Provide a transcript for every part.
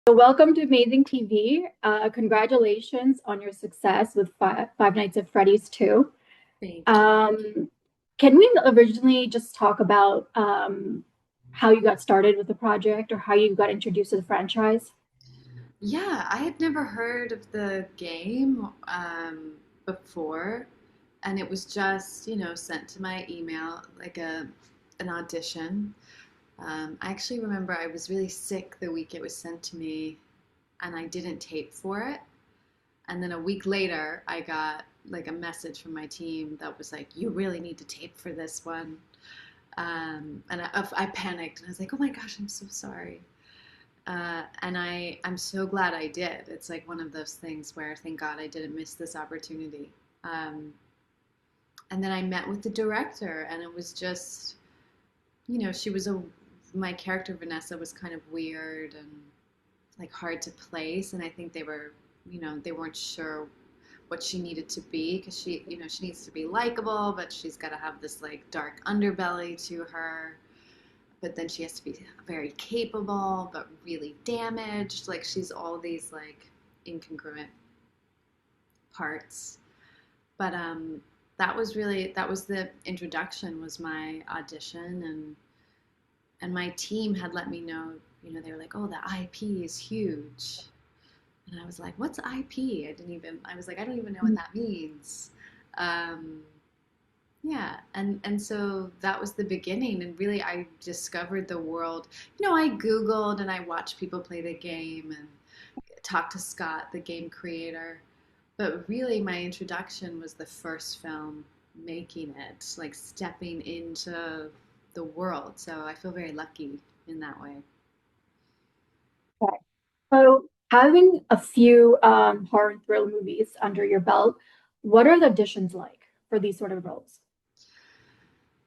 So welcome to Amazing TV. Congratulations on your success with Five Nights at Freddy's 2. Thank you. Um, can we originally just talk about how you got started with the project or how you got introduced to the franchise? Yeah, I had never heard of the game before, and it was just, sent to my email like an audition. I actually remember I was really sick the week it was sent to me, and I didn't tape for it. And then a week later, I got like a message from my team that was like, "You really need to tape for this one." And I panicked and I was like, "Oh my gosh, I'm so sorry." And I'm so glad I did. It's like one of those things where thank God I didn't miss this opportunity. Um, and then I met with the director, and it was just, she was my character Vanessa was kind of weird and like hard to place, and I think they weren't sure what she needed to be because she needs to be likable, but she's got to have this like dark underbelly to her, but then she has to be very capable but really damaged. Like she's all these like incongruent parts. But that was the introduction, was my audition, and my team had let me know, they were like, "Oh, the IP is huge." And I was like, "What's IP?" I was like, "I don't even know what that means." Um, Yeah, and so that was the beginning, and really I discovered the world. I Googled and I watched people play the game and talked to Scott, the game creator. But really my introduction was the first film, making it, like stepping into the world. So I feel very lucky in that way. Okay. So having a few horror and thriller movies under your belt, what are the auditions like for these sort of roles?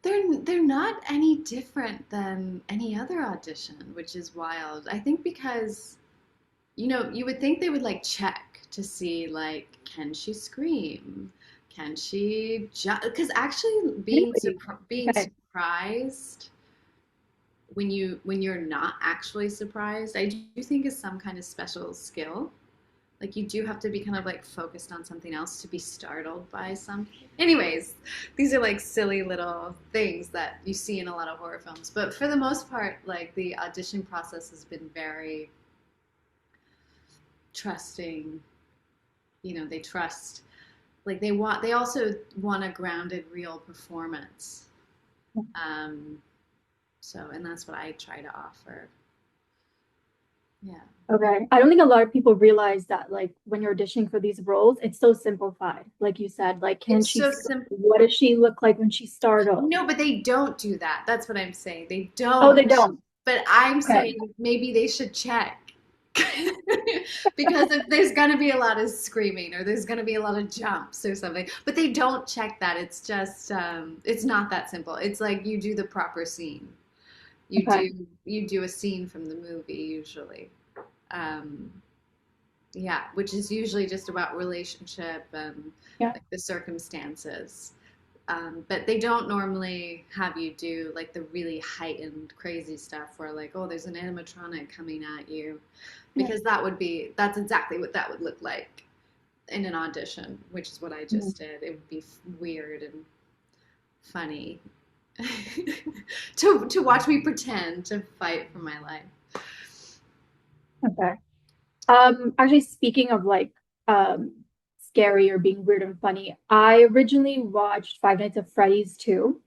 They're not any different than any other audition, which is wild. I think because you would think they would like check to see like, can she scream? Can she just, because actually Really? being Okay. surprised when you're not actually surprised, I do think is some kind of special skill. Like you do have to be kind of like focused on something else to be startled by something. Anyways, these are like silly little things that you see in a lot of horror films. But for the most part, like the audition process has been very trusting. They trust, like they also want a grounded real performance. um and that's what I try to offer. Yeah, Okay. I don't think a lot of people realize that, like, when you're auditioning for these roles, it's so simplified. Like you said, like, can it's she so scream? simple. What does she look like when she's startled? No, but they don't do that. That's what I'm saying. They Oh, they don't. don't. But I'm Okay. saying maybe they should check. Because if there's going to be a lot of screaming or there's going to be a lot of jumps or something, but they don't check that. It's just it's not that simple. It's like you do the proper scene. You Okay. do you do a scene from the movie usually. Um, yeah, which is usually just about relationship and Yeah. like the circumstances. But they don't normally have you do like the really heightened crazy stuff where like, oh, there's an animatronic coming at you, Yeah. because that's exactly what that would look like in an audition, which is what I Mhm. just did. It would be weird and funny to watch me pretend to fight for my life. Okay. Actually, speaking of like scary or being weird and funny, I originally watched Five Nights at Freddy's 2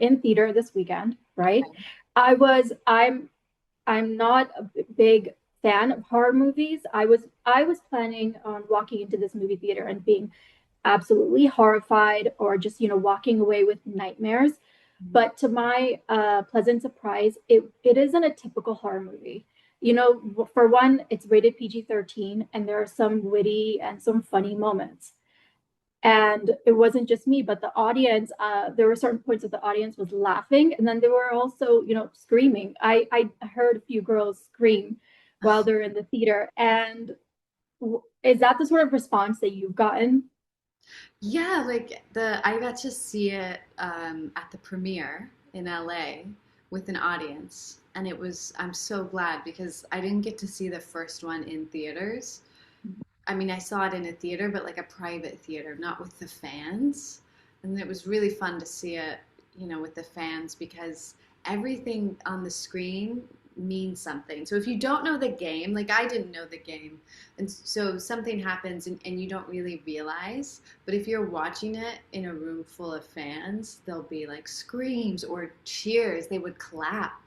in theater this weekend, right? Okay. I'm not a big fan of horror movies. I was planning on walking into this movie theater and being absolutely horrified or just, walking away with nightmares. But to my pleasant surprise, it isn't a typical horror movie. For one, it's rated PG-13, and there are some witty and some funny moments. And it wasn't just me, but the audience, there were certain points that the audience was laughing, and then they were also, screaming. I heard a few girls scream while they're in the theater. And is that the sort of response that you've gotten? Yeah, like the I got to see it at the premiere in LA, with an audience. And I'm so glad because I didn't get to see the first one in theaters. I mean, I saw it in a theater, but like a private theater, not with the fans. And it was really fun to see it, with the fans because everything on the screen means something. So if you don't know the game, like I didn't know the game, and so something happens and you don't really realize, but if you're watching it in a room full of fans, there'll be like screams or cheers. They would clap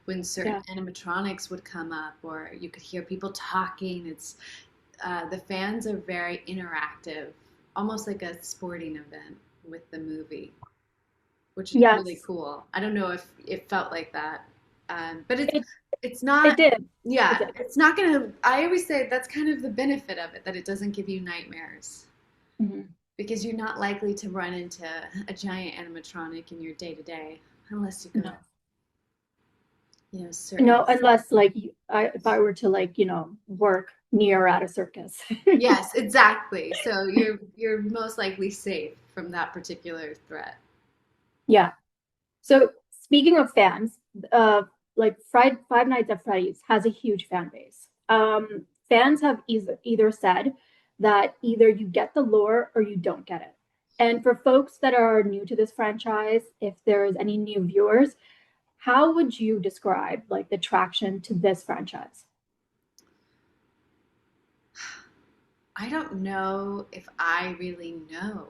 when certain Yeah. animatronics would come up, or you could hear people talking. The fans are very interactive, almost like a sporting event with the movie, which is really Yes. cool. I don't know if it felt like that, but It it's it not. did. It Yeah, did. it's not gonna. I always say that's kind of the benefit of it, that it doesn't give you nightmares Mhm. because you're not likely to run into a giant animatronic in your day to day unless you go to No. certain. No, unless like if I were to like, work near at a circus. Yes, exactly. So you're most likely safe from that particular threat. Yeah. So speaking of fans, like Five Nights at Freddy's has a huge fan base. Fans have either said that either you get the lore or you don't get it. And for folks that are new to this franchise, if there's any new viewers, how would you describe like the traction to this franchise? I don't know if I really know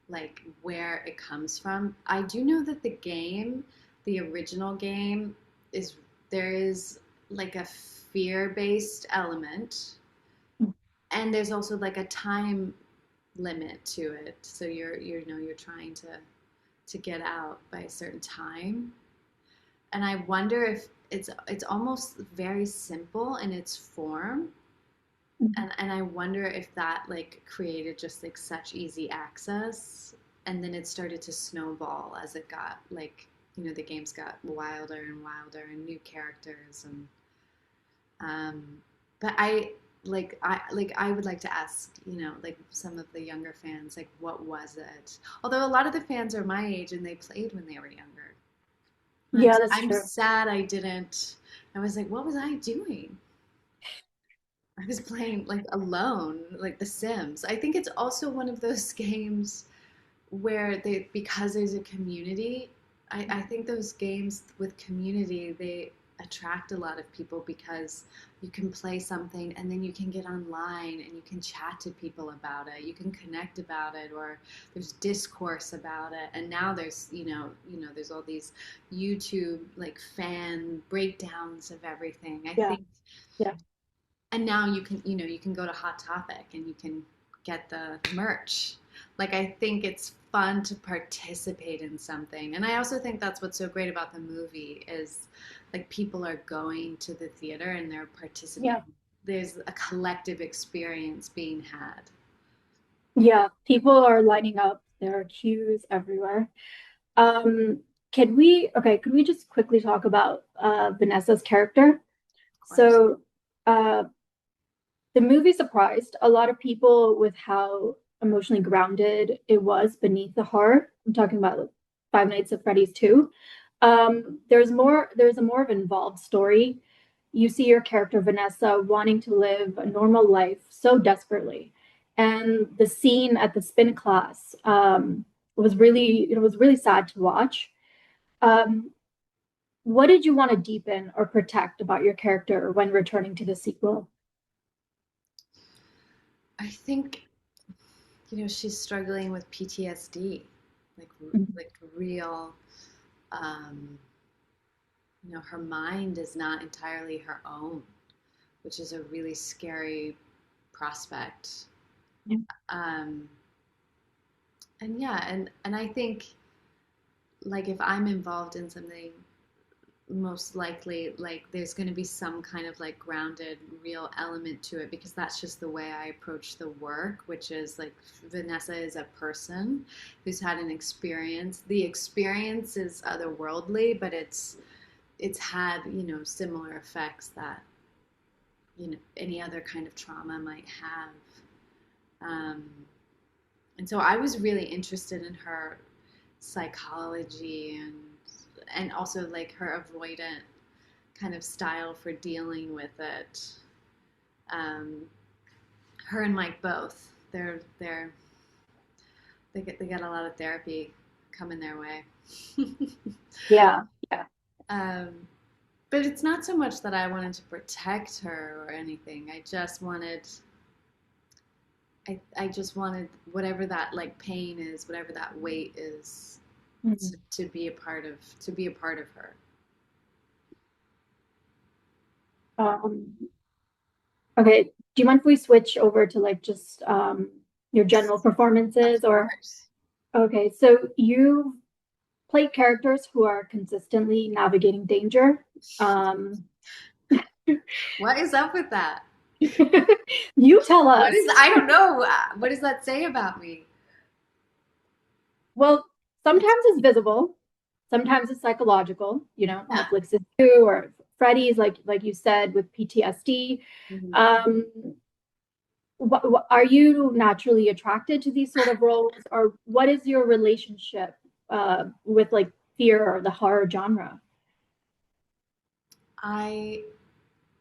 like where it comes from. I do know that the original game is there is like a fear-based element, and there's also like a time limit to it. So you're trying to get out by a certain time. And I wonder if it's almost very simple in its form, and I wonder if that like created just like such easy access, and then it started to snowball as it got like the games got wilder and wilder and new characters, and um but I would like to ask like some of the younger fans, like what was it, although a lot of the fans are my age and they played when they were younger. Yeah, that's I'm true. sad I didn't. I was like, what was I doing? I was playing like alone, like The Sims. I think it's also one of those games where because there's a community, I think those games with community, they attract a lot of people because you can play something and then you can get online and you can chat to people about it. You can connect about it, or there's discourse about it. And now there's, there's all these YouTube like fan breakdowns of everything. I Yeah, think, yeah, and now you can go to Hot Topic and you can get the merch. Like I think it's fun to participate in something, and I also think that's what's so great about the movie is like people are going to the theater and they're yeah, participating. There's a collective experience being had. yeah. People are lining up. There are queues everywhere. Um, could we just quickly talk about Vanessa's character? Of course. So, uh, the movie surprised a lot of people with how emotionally grounded it was beneath the horror. I'm talking about like, Five Nights at Freddy's 2. There's a more of an involved story. You see your character Vanessa wanting to live a normal life so desperately. And the scene at the spin class was really sad to watch. Um, what did you want to deepen or protect about your character when returning to the sequel? I think she's struggling with PTSD, like Mhm. like real. Um, her mind is not entirely her own, which is a really scary prospect. Yeah. Um, and yeah, and I think like if I'm involved in something, most likely like there's going to be some kind of like grounded real element to it, because that's just the way I approach the work, which is like Vanessa is a person who's had an experience. The experience is otherworldly, but it's had similar effects that any other kind of trauma might have. um, and so I was really interested in her psychology, and and also like her avoidant kind of style for dealing with it. Um, her and Mike both. They get a lot of therapy coming their way. Yeah, yeah. um, but it's not so much that I wanted to protect her or anything. I just wanted whatever that like pain is, whatever that weight is, Mhm. to be a part of her. Um, okay, do you mind if we switch over to like just your general Of performances or course. okay, so you play characters who are consistently navigating danger. Um, What is up with that? you tell What is us. I don't know. What does that say about me? Well, It's sometimes it's visible, sometimes it's psychological. yeah. Netflix is too, or Freddy's, like you said, with PTSD. Mhm. Um, are you naturally attracted to these sort of roles, or what is your relationship with like fear or the horror genre? I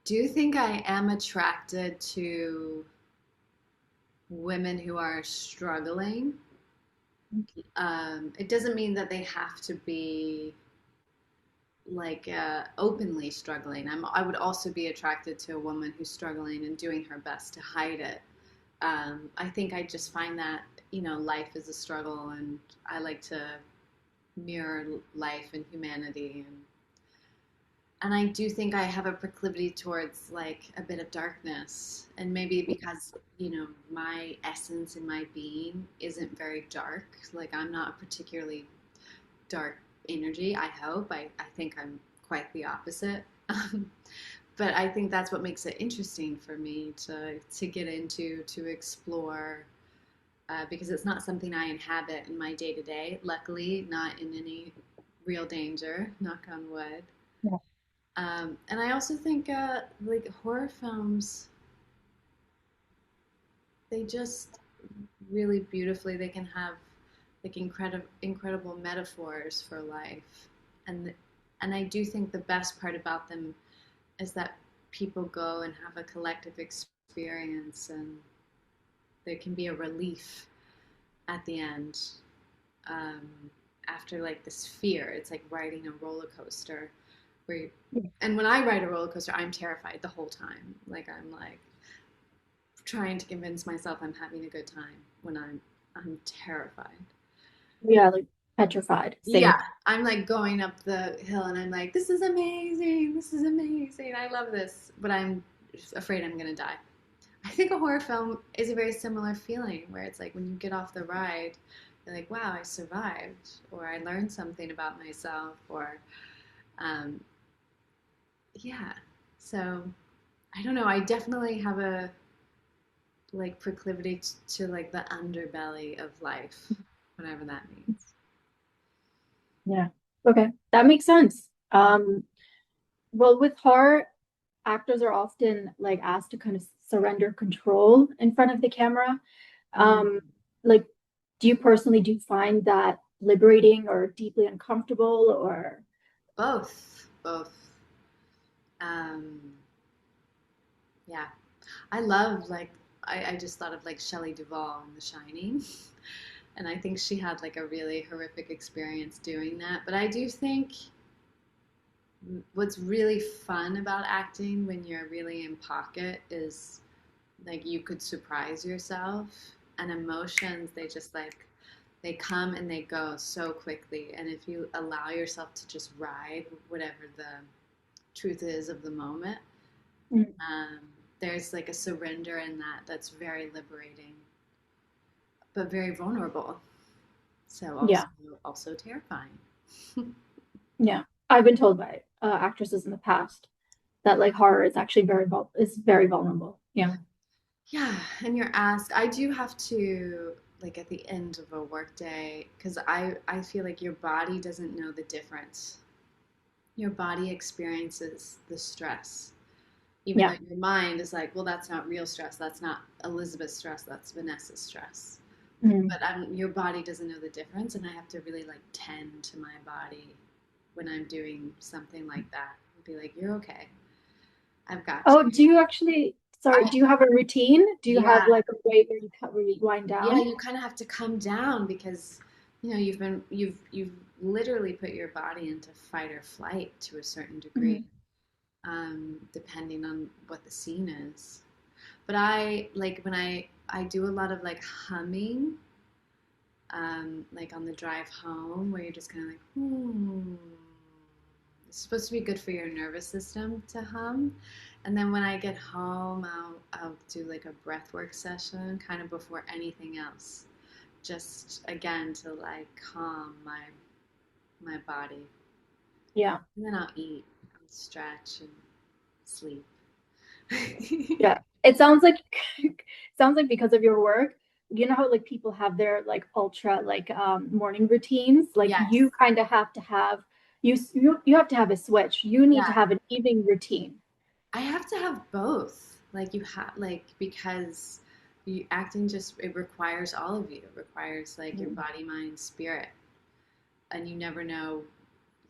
do think I am attracted to women who are struggling. It doesn't mean that they have to be like openly struggling. I would also be attracted to a woman who's struggling and doing her best to hide it. I think I just find that life is a struggle, and I like to mirror life and humanity, and I do think I have a proclivity towards like a bit of darkness, and maybe because my essence and my being isn't very dark. Like I'm not a particularly dark energy. I hope. I think I'm quite the opposite. But I think that's what makes it interesting for me to get into, to explore, because it's not something I inhabit in my day to day. Luckily, not in any real danger. Knock on wood. Yeah. And I also think like horror films, they just really beautifully they can have like incredible metaphors for life, and and I do think the best part about them is that people go and have a collective experience, and there can be a relief at the end, um, after like this fear. It's like riding a roller coaster where you, and when I ride a roller coaster, I'm terrified the whole time. Like I'm like trying to convince myself I'm having a good time when I'm terrified. Yeah, like petrified. Yeah, Same. I'm like going up the hill and I'm like, this is amazing. This is amazing. I love this, but I'm afraid I'm going to die. I think a horror film is a very similar feeling where it's like when you get off the ride, you're like, wow, I survived, or I learned something about myself, or um, yeah. So I don't know. I definitely have a like proclivity to like the underbelly of life, whatever that means. Yeah. Okay, that makes sense. Well, with horror, actors are often like asked to kind of surrender control in front of the camera. Mm. Um, like, do you personally do you find that liberating or deeply uncomfortable or Both, both. Um, yeah, I love like I just thought of like Shelley Duvall in The Shining, and I think she had like a really horrific experience doing that. But I do think what's really fun about acting when you're really in pocket is like you could surprise yourself, and emotions they just like they come and they go so quickly, and if you allow yourself to just ride whatever the truth is of the moment, mm, um, there's like a surrender in that that's very liberating but very vulnerable, so yeah, also terrifying. yeah. I've been told by actresses in the past that like horror is actually is very vulnerable. Yeah. Yeah, and you're asked. I do have to like at the end of a workday because I feel like your body doesn't know the difference. Your body experiences the stress, even Yeah. though your mind is like, well, that's not real stress. That's not Elizabeth's stress. That's Vanessa's stress. Mm, But your body doesn't know the difference, and I have to really like tend to my body when I'm doing something like that. I'd be like, "You're okay. I've got Oh, you." do you actually, sorry, I do you have a routine? Do you have Yeah, like a way where you wind yeah. down? You kind of have to come down because you've literally put your body into fight or flight to a certain degree, Mhm. depending on what the scene is. But I like when I do a lot of like humming, like on the drive home, where you're just kind of like, hmm. It's supposed to be good for your nervous system to hum. And then when I get home, I'll do like a breathwork session kind of before anything else. Just again to like calm my body. Yeah. And then I'll eat and stretch and sleep. Yeah. It sounds like sounds like because of your work, you know how like people have their like ultra like morning routines, like Yes. you kind of have to have you have to have a switch. You need to Yeah. have an evening routine. I have to have both. Like you have like because acting just it requires all of you. It requires like your Mhm. body, mind, spirit, and you never know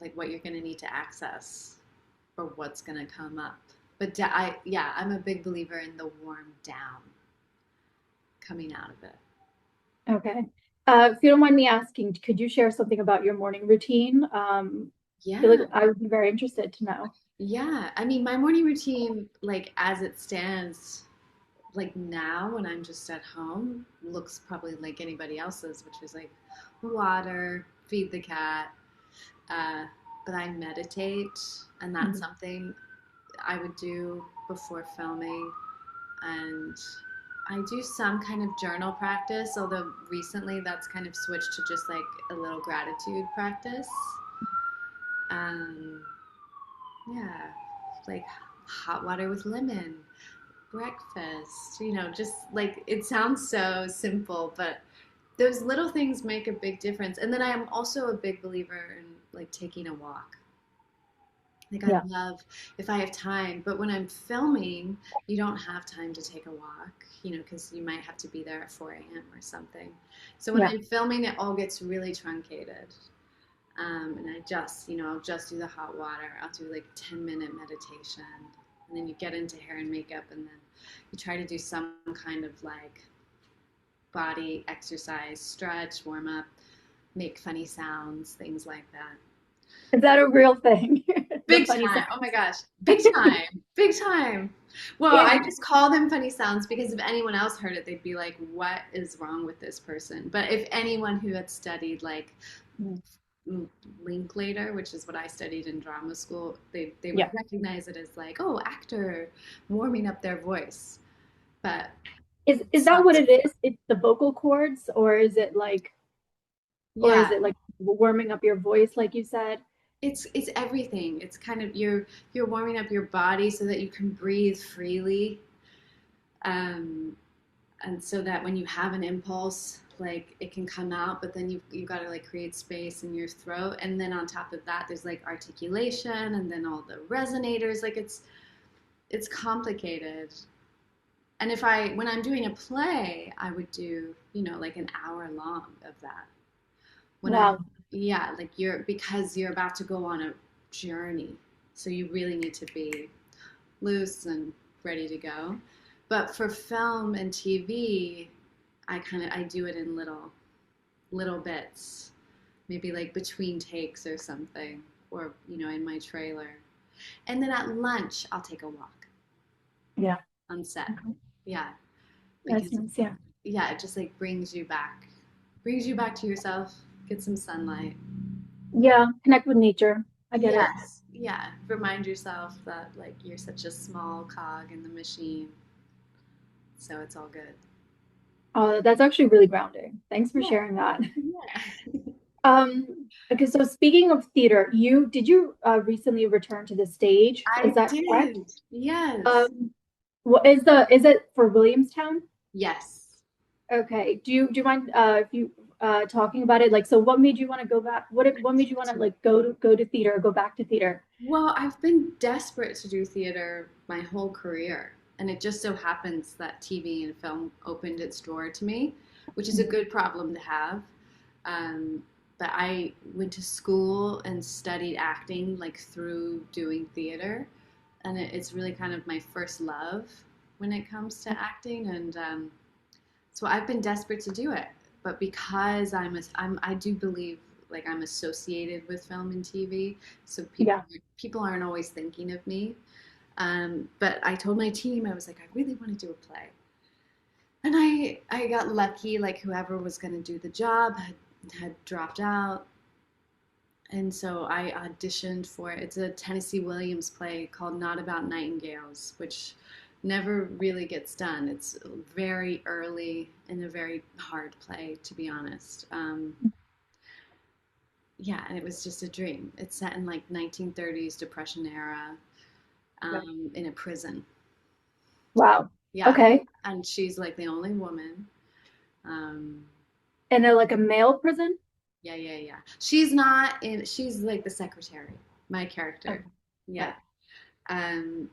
like what you're going to need to access or what's going to come up. But yeah, I'm a big believer in the warm down coming out of it. Okay. If you don't mind me asking, could you share something about your morning routine? I feel like Yeah. I would be very interested to know. Yeah. I mean, my morning routine, like as it stands, like now when I'm just at home, looks probably like anybody else's, which is like water, feed the cat. Uh, but I meditate, and that's Mhm. something I would do before filming. And I do some kind of journal practice, although recently that's kind of switched to just like a little gratitude practice. Um, yeah, like hot water with lemon, breakfast, just like it sounds so simple, but those little things make a big difference. And then I am also a big believer in like taking a walk. Like I Yeah. love if I have time, but when I'm filming, you don't have time to take a walk, because you might have to be there at 4 a.m. or something. So when Yeah. I'm filming, it all gets really truncated. And I'll just do the hot water. I'll do like 10-minute meditation. And then you get into hair and makeup, and then you try to do some kind of like body exercise, stretch, warm up, make funny sounds, things like that. Is that a real thing? The Big funny time. Oh my sounds. gosh. Big time. Big time. Well, I Is just call them funny sounds because if anyone else heard it, they'd be like, what is wrong with this person? But if anyone who had studied like Linklater, which is what I studied in drama school, they would yeah. recognize it as like, oh, actor warming up their voice. But Is it's that not. what it is? It's the vocal cords, or is Yeah, it like warming up your voice, like you said? it's everything. It's kind of you're warming up your body so that you can breathe freely. Um, and so that when you have an impulse like it can come out, but then you got to like create space in your throat, and then on top of that there's like articulation and then all the resonators, like it's complicated. And if I when I'm doing a play, I would do like an hour long of that. When I Wow. Yeah, like because you're about to go on a journey, so you really need to be loose and ready to go. But for film and TV, I do it in little bits, maybe like between takes or something, or in my trailer. And then at lunch, I'll take a walk Yeah. on set. Okay. Yeah, That's because nice. Yeah. yeah, it just like brings you back to yourself. Get some sunlight. Yeah. Connect with nature. I get it. Yes, yeah. Remind yourself that like you're such a small cog in the machine, so it's all good. That's actually really grounding. Thanks for Yeah, sharing that. yeah. Okay, so speaking of theater, you recently return to the stage? Is I that correct? did. Yes. Um, what is it for Williamstown? Yes. Okay. Do you mind if you talking about it? Like, so what made you want to go back? What made you want to like go to theater, go back to theater? Well, I've been desperate to do theater my whole career, and it just so happens that TV and film opened its door to me, which is a Mhm. good problem to have. Um, but I went to school and studied acting like through doing theater, and it's really kind of my first love when it comes to acting, and so I've been desperate to do it, but because I do believe like I'm associated with film and TV, so Yeah. people aren't always thinking of me. But I told my team I was like I really want to do a play, and I got lucky. Like whoever was going to do the job had dropped out, and so I auditioned for it. It's a Tennessee Williams play called Not About Nightingales, which never really gets done. It's very early and a very hard play, to be honest. Yeah, and it was just a dream. It's set in like 1930s Depression era, Yeah. in a prison. Wow. Yeah, Okay. and she's like the only woman. Um, And they're like a male prison? yeah, yeah, yeah. She's not in. She's like the secretary, my character. Okay. Yeah. Yeah. Um,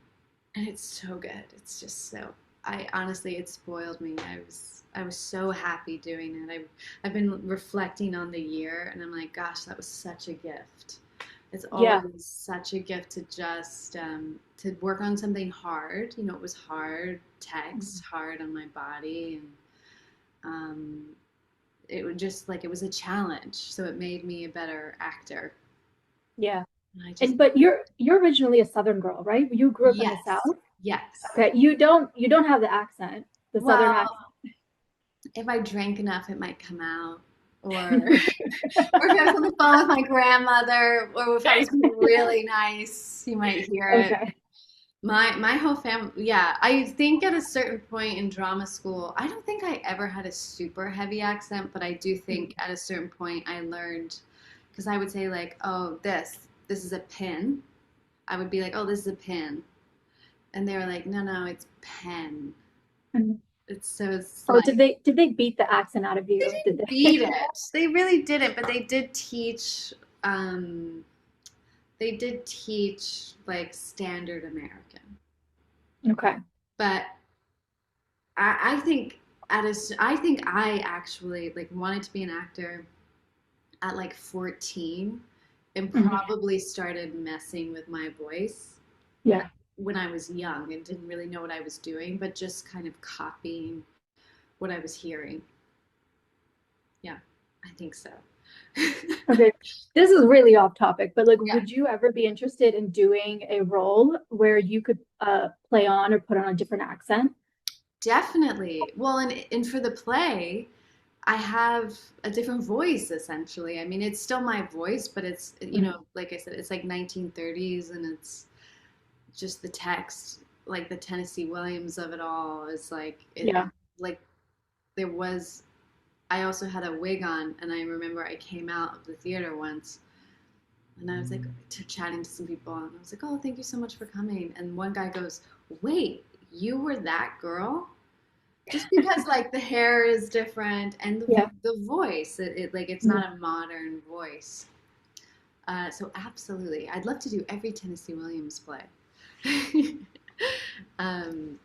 and it's so good. It's just so. I honestly, it spoiled me. I was so happy doing it. I've been reflecting on the year, and I'm like, gosh, that was such a gift. It's Yeah. always such a gift to just to work on something hard. You know, it was hard text, Mhm. hard on my body, and um, it was just like it was a challenge. So it made me a better actor. Yeah. And I just And but you're originally a Southern girl, right? You grew up in the yes, South. yes. Okay. You don't have the accent, the Southern accent. Well, if I drank enough, it might come out. Or, or if I was on the phone with my grandmother, or if I was being really nice, you might hear it. Okay. My whole family, yeah. I think at a certain point in drama school, I don't think I ever had a super heavy accent, but I do think at a certain point I learned because I would say like, oh, this is a pin. I would be like, oh, this is a pin, and they were like, no, no, it's pen. Mhm. It's Oh, like did they beat the accent out of they you? Did didn't they? beat it. They really didn't, but um they did teach like standard American. Okay. But I think I think I actually like wanted to be an actor at like 14 and Mhm. probably started messing with my voice Yeah. like when I was young and didn't really know what I was doing, but just kind of copying what I was hearing. Yeah, I think so. Okay. This is really off topic, but like, Yeah, would you ever be interested in doing a role where you could play on or put on a different accent? definitely. Well, and for the play, I have a different voice essentially. I mean, it's still my voice, but it's Mhm. like I said, it's like 1930s, and it's just the text, like the Tennessee Williams of it all is like Yeah. like there was. I also had a wig on, and I remember I came out of the theater once, and I was like chatting to some people, and I was like, "Oh, thank you so much for coming." And one guy goes, "Wait, you were that girl?" Just because like the hair is different and Yeah. the voice, it like it's Mhm. not a modern voice. So absolutely, I'd love to do every Tennessee Williams play.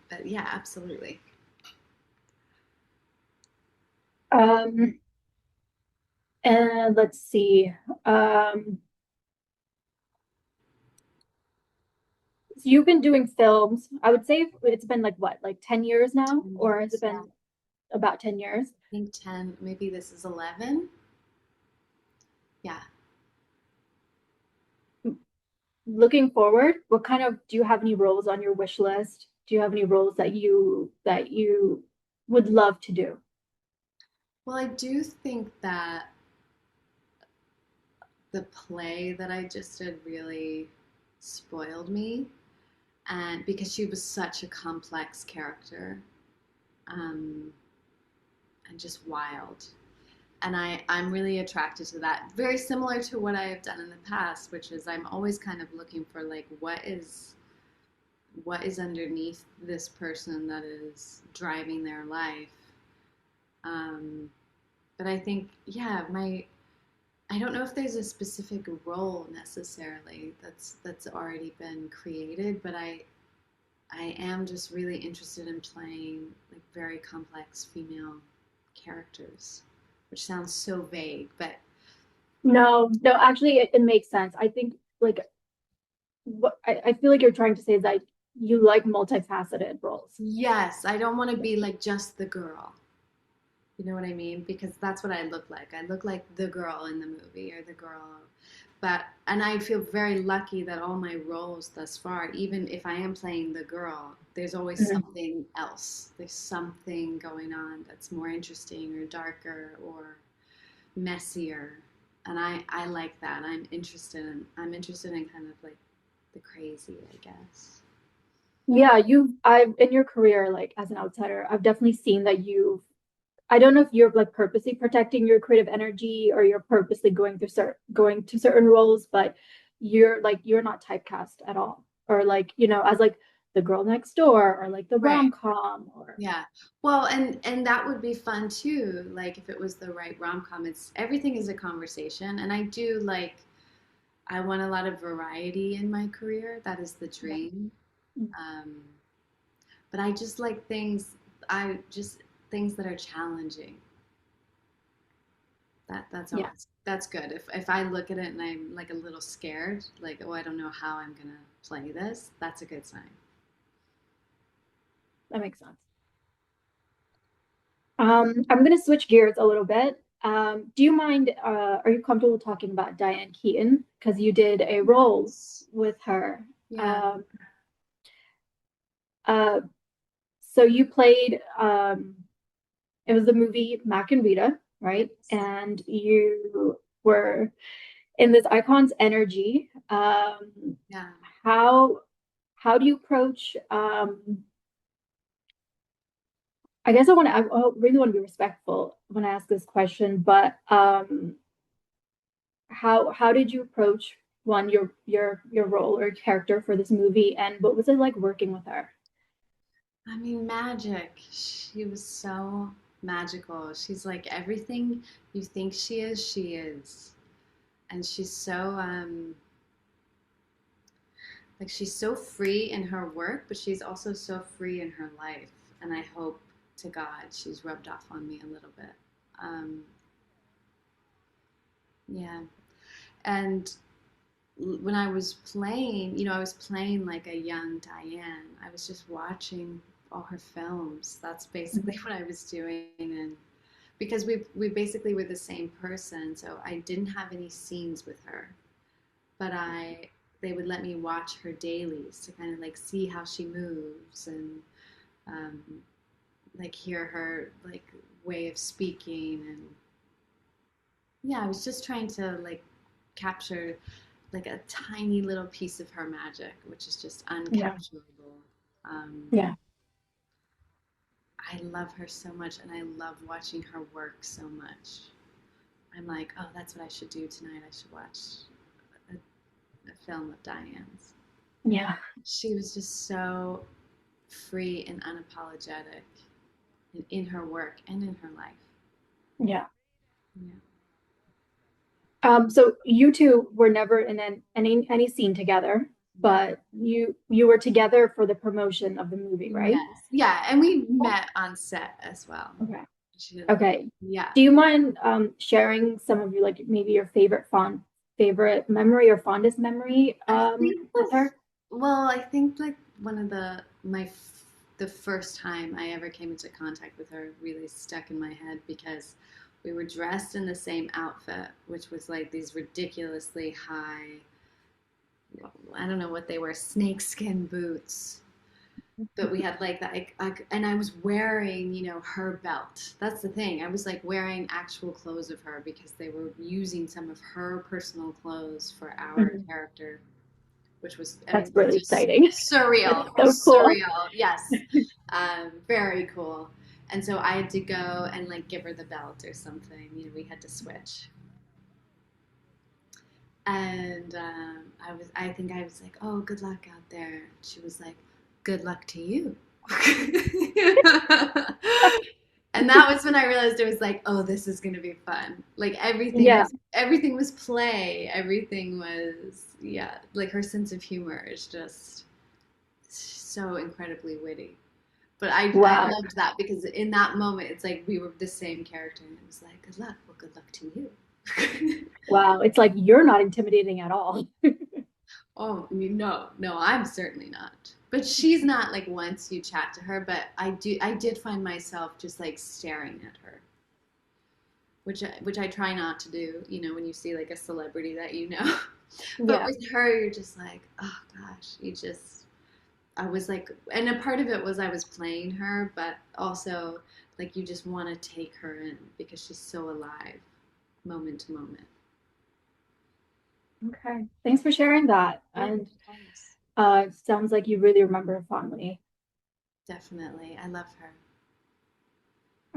But yeah, absolutely. Um, and let's see. Um, so you've been doing films. I would say it's been like what, like 10 years now, 10 or has it years, yeah. been about 10 years? I think 10, maybe this is 11. Yeah. Looking forward, what kind of do you have any roles on your wish list? Do you have any roles that you would love to do? Well, I do think that the play that I just did really spoiled me, and because she was such a complex character, um, and just wild. And I'm really attracted to that. Very similar to what I have done in the past, which is I'm always kind of looking for like what is underneath this person that is driving their life. Um, but I think yeah, my I don't know if there's a specific role necessarily that's already been created, but I am just really interested in playing like very complex female characters, which sounds so vague, but No, no, actually, it makes sense. I think like what I feel like you're trying to say is that you like multifaceted roles. Yes, I don't want to be like just the girl. You know what I mean? Because that's what I look like. I look like the girl in the movie or the girl. But, and I feel very lucky that all my roles thus far, even if I am playing the girl, there's always Mhm. something else. There's something going on that's more interesting or darker or messier. And I like that. I'm interested in kind of like the crazy, I guess. Yeah, I've in your career, like as an outsider, I've definitely seen that I don't know if you're like purposely protecting your creative energy or you're purposely going to certain roles, but you're not typecast at all. Or like, as like the girl next door or like the Right. rom-com or Yeah. Well, and that would be fun too. Like if it was the right rom-com, it's everything is a conversation. And I do like I want a lot of variety in my career. That is the yeah. dream. Um, but I just like things I just things that are challenging. That's Yeah, always that's good. If I look at it and I'm like a little scared, like, oh, I don't know how I'm gonna play this, that's a good sign. that makes sense. I'm gonna switch gears a little bit. Do you mind, are you comfortable talking about Diane Keaton? Because you did a role Yes. with her. Yeah. Um, uh, so you played, it was the movie Mac and Rita, right? Yes. And you were in this icon's energy. Yeah. How how do you approach, I guess I really want to be respectful when I ask this question, but how did you approach one your role or character for this movie, and what was it like working with her? I mean, magic. She was so magical. She's like everything you think she is. And she's so like she's so free in her work, but she's also so free in her life. And I hope to God she's rubbed off on me a little bit. Um, yeah. And when I was playing, I was playing like a young Diane. I was just watching all her films. That's basically what I was doing. And because we basically were the same person, so I didn't have any scenes with her, but I they would let me watch her dailies to kind of like see how she moves and um, like hear her like way of speaking. And yeah, I was just trying to like capture like a tiny little piece of her magic, which is just Yeah, uncapturable. um, yeah, I love her so much, and I love watching her work so much. I'm like, oh, that's what I should do tonight. I should watch a, a film of Diane's. yeah, She was just so free and unapologetic in her work and in her life. yeah. Yeah. So you two were never in any scene together, No. but you were together for the promotion of the movie, right? Yes. Yeah. And we met on set as well. Okay. She, Okay. yeah. Do you mind sharing some of your like maybe your favorite memory or fondest memory I think with her? I think like one of the first time I ever came into contact with her really stuck in my head because we were dressed in the same outfit, which was like these ridiculously high, I don't know what they were, snakeskin boots. But we had like that, and I was wearing, her belt. That's the thing. I was like wearing actual clothes of her because they were using some of her personal clothes for our Mhm. character, which was, I mean, That's really just exciting. That's surreal, so cool. surreal. Yes, very cool. And so I had to go and like give her the belt or something. We had to switch. And I think I was like, oh, good luck out there. She was like, good luck to you. And that was when I realized it was like, oh, this is gonna be fun. Like Yeah. everything was play. Everything was, yeah, like her sense of humor is just so incredibly witty. But I Wow. loved that because in that moment it's like we were the same character and it was like, good luck. Well, good luck to you. Wow, it's like you're not intimidating at all. Oh, no, no, I'm certainly not. But she's not like once you chat to her, but I did find myself just like staring at her, which I try not to do, when you see like a celebrity that you know. But Yeah. with her, you're just like, oh gosh, I was like, and a part of it was I was playing her, but also like you just want to take her in because she's so alive, moment to moment. Okay. Thanks for sharing that. Yeah, And of course. sounds like you really remember her fondly. Definitely. I love her.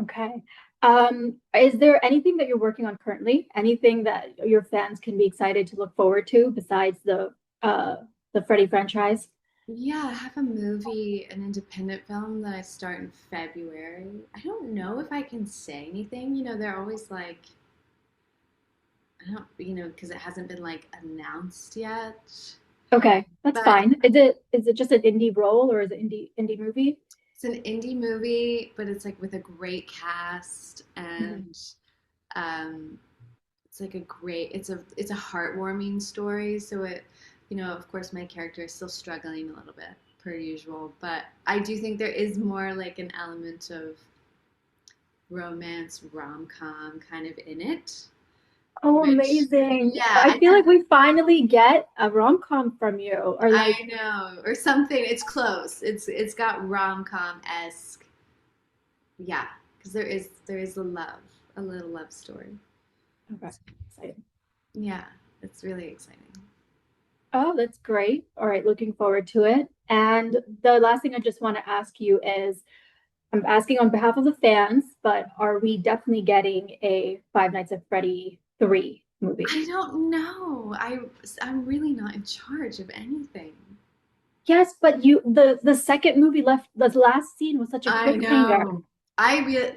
Okay. Is there anything that you're working on currently? Anything that your fans can be excited to look forward to besides uh the Freddy franchise? Yeah, I have a movie, an independent film that I start in February. I don't know if I can say anything. They're always like, I don't, because it hasn't been like announced yet. Okay, that's But fine. Is it just an indie role or is it indie movie? it's an indie movie, but it's like with a great cast Mhm. and um, it's like it's a heartwarming story. So of course my character is still struggling a little bit per usual, but I do think there is more like an element of romance rom-com kind of in it, Oh, which amazing. yeah, I feel like we finally get a rom-com from you, or I like, know, or something. It's close. It's got rom-com esque, yeah, because there is a little love story. okay, exciting. Yeah, it's really exciting. Oh, that's great. All right, looking forward to it. And the last thing I just want to ask you is, I'm asking on behalf of the fans, but are we definitely getting a Five Nights at Freddy 3 movie? I don't know. I'm really not in charge of anything. Yes, but the second movie left the last scene was such a I cliffhanger. know.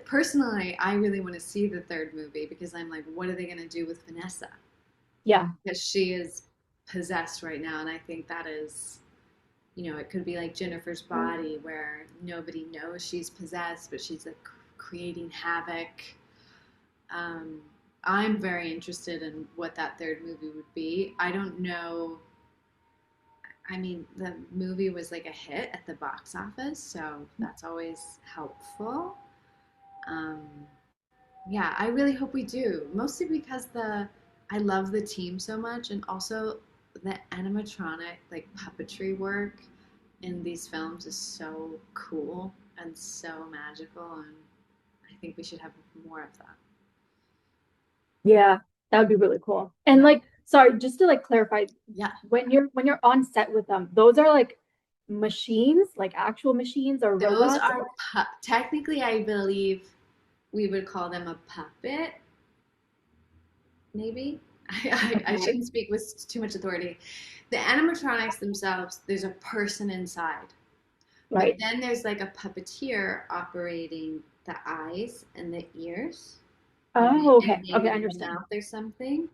Personally, I really want to see the third movie because I'm like, what are they going to do with Vanessa? Yeah. Because she is possessed right now, and I think that is, it could be like Jennifer's body where nobody knows she's possessed, but she's like creating havoc. Um, I'm very interested in what that third movie would be. I don't know. I mean, the movie was like a hit at the box office, so that's always helpful. Um, yeah, I really hope we do. Mostly because I love the team so much, and also the animatronic like puppetry work in these films is so cool and so magical, and I think we should have more of that. Yeah, that would be really cool. And Yeah, like, sorry, just to like clarify, yeah. when you're on set with them, those are like machines, like actual machines or Those robots? are technically, I believe we would call them a puppet, maybe. I Okay, shouldn't speak with too much authority. The animatronics themselves, there's a person inside. But right. then there's like a puppeteer operating the eyes and the ears, Oh, and okay. Okay, maybe I the understand. mouth or something.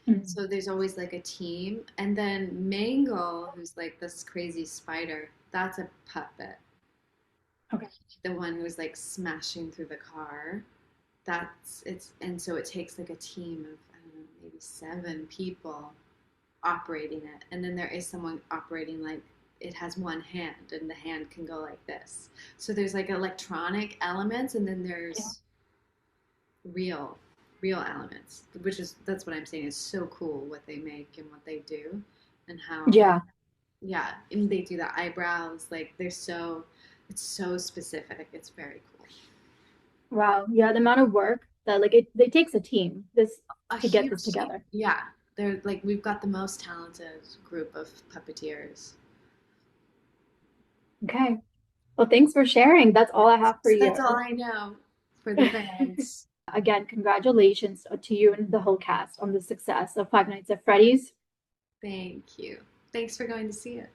Mhm. So there's always like a team. And then Mangle, who's like this crazy spider, that's a puppet. Okay. The one who's like smashing through the car. And so it takes like a team of, I don't know, maybe 7 people operating it. And then there is someone operating like it has one hand and the hand can go like this. So there's like electronic elements and then Yeah. there's real real elements, which is that's what I'm saying is so cool what they make and what they do and how Yeah. yeah, and they do the eyebrows like it's so specific. It's very cool. Wow. Yeah, the amount of work that like it takes a team this A to get this huge team. together. Yeah. They're like we've got the most talented group of puppeteers. Okay. Well, thanks for sharing. That's all I have for So that's all you. I know for the fans. Again, congratulations to you and the whole cast on the success of Five Nights at Freddy's. Thank you. Thanks for going to see it.